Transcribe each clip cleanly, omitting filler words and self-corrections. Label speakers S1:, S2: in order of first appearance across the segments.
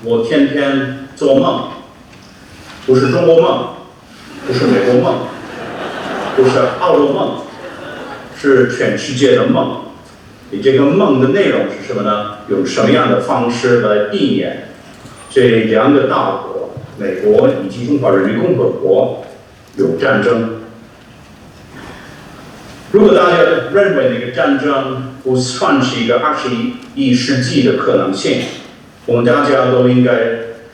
S1: 我天天做梦，不是中国梦，不是美国梦，不是澳洲梦，是全世界的梦。你这个梦的内容是什么呢？用什么样的方式来避免这两个大国，美国以及中华人民共和国有战争？如果大家认为那个战争不算是一个21世纪的可能性，我们大家都应该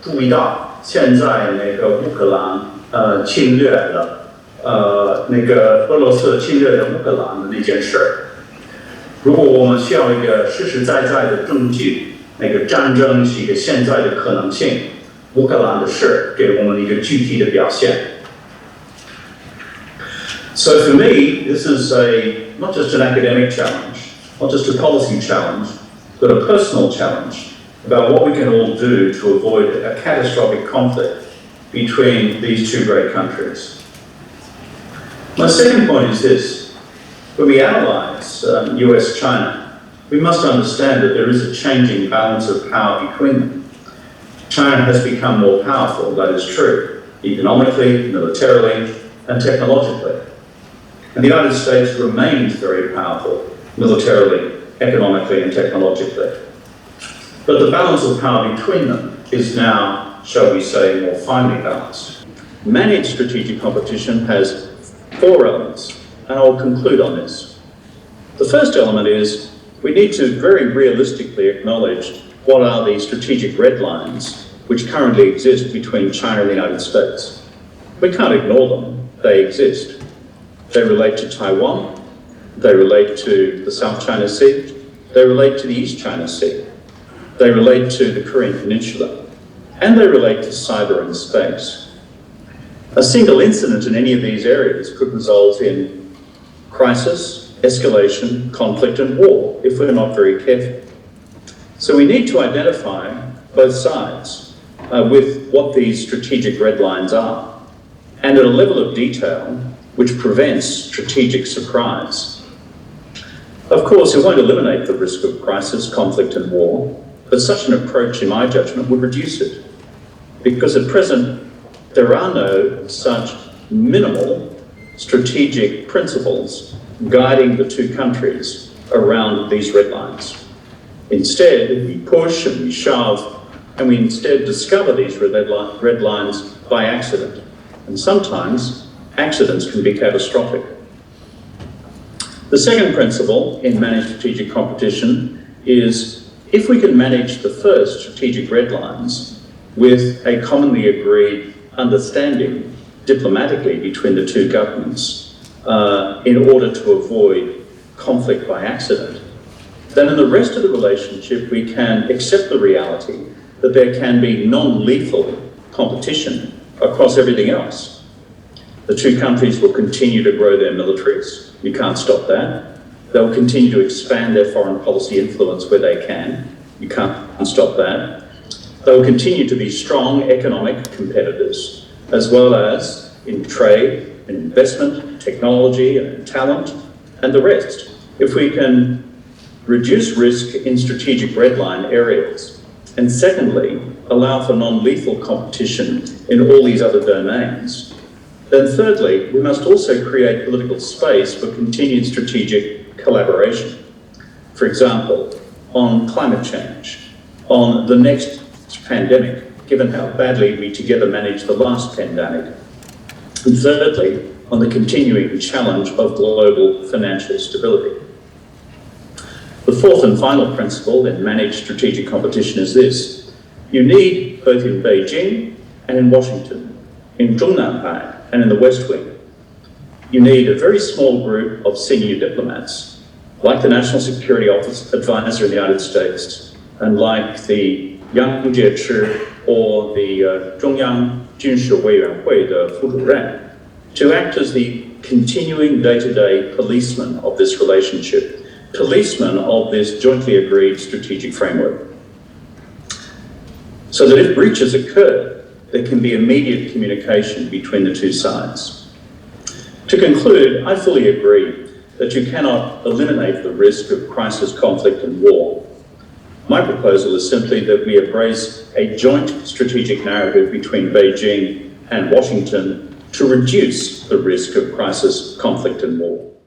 S1: 注意到，现在那个乌克兰侵略了那个俄罗斯侵略了乌克兰的那件事。如果我们需要一个实实在在的证据，那个战争是一个现在的可能性，乌克兰的事给我们一个具体的表现。So for me, this is not just an academic challenge, not just a policy challenge, but a personal challenge about what we can all do to avoid a catastrophic conflict between these two great countries. My second point is this. When we analyze US-China, we must understand that there is a changing balance of power between them. China has become more powerful, that is true, economically, militarily, and technologically. And the United States remains very powerful, militarily, economically, and technologically. But the balance of power between them is now, shall we say, more finely balanced. Managed strategic competition has 4 elements, and I'll conclude on this. The first element is we need to very realistically acknowledge what are the strategic red lines which currently exist between China and the United States. We can't ignore them, they exist. They relate to Taiwan, they relate to the South China Sea, they relate to the East China Sea, they relate to the Korean Peninsula, and they relate to cyber and space. A single incident in any of these areas could result in crisis, escalation, conflict, and war if we're not very careful. So we need to identify both sides with what these strategic red lines are, and at a level of detail which prevents strategic surprise. Of course, it won't eliminate the risk of crisis, conflict, and war, but such an approach, in my judgment, would reduce it. Because at present, there are no such minimal strategic principles guiding the two countries around these red lines. Instead, we push and we shove, and we instead discover these red lines by accident. And sometimes, accidents can be catastrophic. The second principle in managed strategic competition is if we can manage the first strategic red lines with a commonly agreed understanding diplomatically between the two governments in order to avoid conflict by accident, then in the rest of the relationship we can accept the reality that there can be non-lethal competition across everything else. The two countries will continue to grow their militaries. You can't stop that. They'll continue to expand their foreign policy influence where they can. You can't stop that. They'll continue to be strong economic competitors, as well as in trade, in investment, technology, and talent, and the rest. If we can reduce risk in strategic red line areas, and secondly, allow for non-lethal competition in all these other domains, then thirdly, we must also create political space for continued strategic collaboration. For example, on climate change, on the next pandemic, given how badly we together managed the last pandemic, and thirdly, on the continuing challenge of global financial stability. The fourth and final principle in managed strategic competition is this. You need, both in Beijing and in Washington, in Zhongnanbai and in the West Wing, you need a very small group of senior diplomats, like the National Security Office Advisor in the United States, and like the Yang Jiechi or the 中央军事委员会的副主任, to act as the continuing day-to-day policeman of this relationship, policeman of this jointly agreed strategic framework. So that if breaches occur, there can be immediate communication between the two sides. To conclude, I fully agree that you cannot eliminate the risk of crisis, conflict, and war. My proposal is simply that we embrace a joint strategic narrative between Beijing and Washington to reduce the risk of crisis, conflict and war.